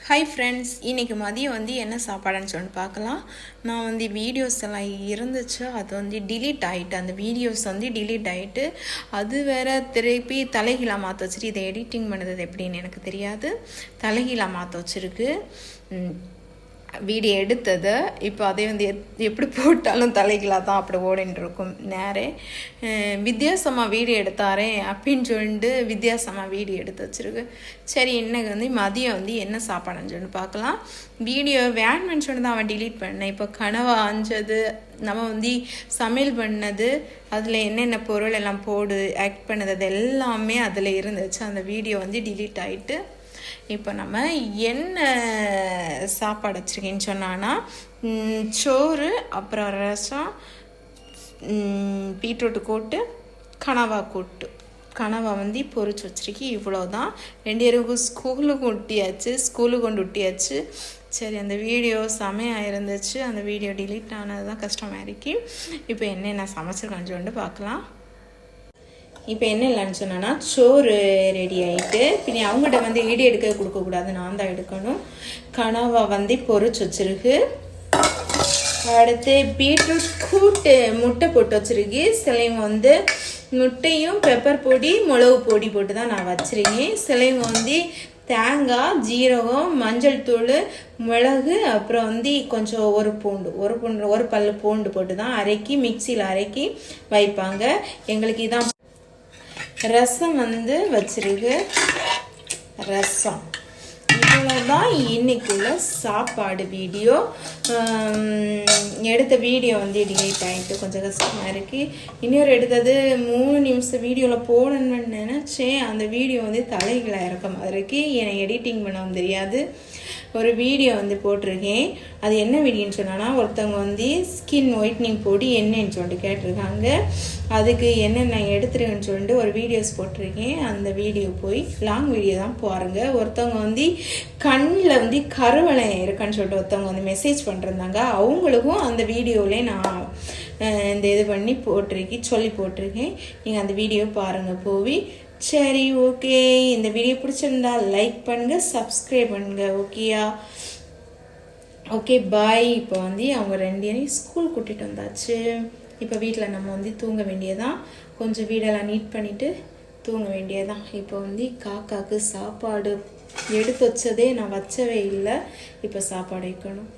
Hi friends, இன்றைக்கி மதியம் என்ன சாப்பாடுன்னு சொல்லிட்டு பார்க்கலாம். நான் வீடியோஸ் எல்லாம் இருந்துச்சு, அது டிலீட் ஆகிட்டு, அந்த வீடியோஸ் டிலீட் ஆகிட்டு, அது வேறு திருப்பி தலைகீழாக மாற்ற வச்சுட்டு இதை எடிட்டிங் பண்ணுறது எப்படின்னு எனக்கு தெரியாது. தலைகீழாக மாற்ற வச்சுருக்கு வீடியோ எடுத்தது. இப்போ அதே எப்படி போட்டாலும் தலைகளாக தான் அப்படி ஓடின்னு இருக்கும். நேரே வித்தியாசமாக வீடியோ எடுத்தாரே அப்படின்னு சொல்லிட்டு வித்தியாசமாக வீடியோ எடுத்து வச்சுருக்கு. சரி, இன்னைக்கு மதியம் என்ன சாப்பாடுன்னு சொல்லிட்டு பார்க்கலாம். வீடியோ வேணும்னு சொல்லி தான் அவன் டிலீட் பண்ணேன். இப்போ கனவா அஞ்சது நம்ம சமையல் பண்ணது, அதில் என்னென்ன பொருள் எல்லாம் போடு ஆக்ட் பண்ணது அது எல்லாமே அதில் இருந்துச்சு. அந்த வீடியோ டிலீட் ஆகிட்டு இப்போ நம்ம என்ன சாப்பாடு வச்சுருக்கேன்னு சொன்னான்னா, சோறு, அப்புறம் ரசம், பீட்ரூட்டு கூட்டு, கனவா கூட்டு. கனவா பொரிச்சு வச்சுருக்கி. இவ்வளோதான். 2 பேருக்கும் ஸ்கூலுக்கு கொண்டு விட்டியாச்சு. சரி, அந்த வீடியோ செமையாக இருந்துச்சு. அந்த வீடியோ டிலீட் ஆனது தான் கஷ்டமாக இருக்கு. இப்போ என்னென்ன சமைச்சிருக்கான்னு சொல்லிட்டு பார்க்கலாம். இப்போ என்ன இல்லைன்னு சொன்னேன்னா, சோறு ரெடி ஆகிட்டு, பின்னி அவங்கள்ட்ட ஈடு எடுக்க கொடுக்கக்கூடாது, நான் தான் எடுக்கணும். கனவா பொரிச்சு வச்சுருக்கு. அடுத்து பீட்ரூட் கூட்டு முட்டை போட்டு வச்சுருக்கு. சிலைங்க முட்டையும் பெப்பர் பொடி மிளகு பொடி போட்டு தான் நான் வச்சுருக்கேன். சிலைங்க தேங்காய், ஜீரகம், மஞ்சள் தூள், மிளகு, அப்புறம் கொஞ்சம் ஒரு பல்லு பூண்டு போட்டு தான் மிக்சியில் அரைக்கி வைப்பாங்க. எங்களுக்கு இதான். ரசம் வச்சிருக்கு. ரசம் இவ்வளோதான் இன்னைக்குள்ள சாப்பாடு. வீடியோ எடுத்த வீடியோ டிலீட் ஆகிட்டு கொஞ்சம் கஷ்டமாக இருக்குது. இன்னொரு எடுத்தது 3 நிமிஷம் வீடியோவில் போடணும்னு நினச்சேன். அந்த வீடியோ தலைகளாக இருக்க மாதிரி இருக்குது. எனக்கு எடிட்டிங் பண்ண தெரியாது. ஒரு வீடியோ போட்டிருக்கேன். அது என்ன வீடியோன்னு சொன்னான்னா, ஒருத்தவங்க ஸ்கின் ஒயிட்னிங் பொடி என்னன்னு சொல்லிட்டு கேட்டிருக்காங்க. அதுக்கு என்னென்ன எடுத்துருக்கேன்னு சொல்லிட்டு ஒரு வீடியோஸ் போட்டிருக்கேன். அந்த வீடியோ போய் லாங் வீடியோ தான் பாருங்க. ஒருத்தவங்க கண்ணில் கருவளை இருக்கான்னு சொல்லிட்டு ஒருத்தவங்க மெசேஜ் பண்ணிருந்தாங்க. அவங்களுக்கும் அந்த வீடியோவிலே நான் இந்த இது பண்ணி சொல்லி போட்டிருக்கேன். நீங்கள் அந்த வீடியோ பாருங்கள் போய். சரி, ஓகே. இந்த வீடியோ பிடிச்சிருந்தா லைக் பண்ணுங்கள், சப்ஸ்கிரைப் பண்ணுங்கள். ஓகேயா? ஓகே, பாய். இப்போ அவங்க 2 பேரையும் ஸ்கூல் கூட்டிகிட்டு வந்தாச்சு. இப்போ வீட்டில் நம்ம தூங்க வேண்டியதான். கொஞ்சம் வீடெல்லாம் நீட் பண்ணிவிட்டு தூங்க வேண்டியதான். இப்போ காக்காவுக்கு சாப்பாடு எடுத்து வச்சதே நான் வச்சவே இல்லை. இப்போ சாப்பாடு வைக்கணும்.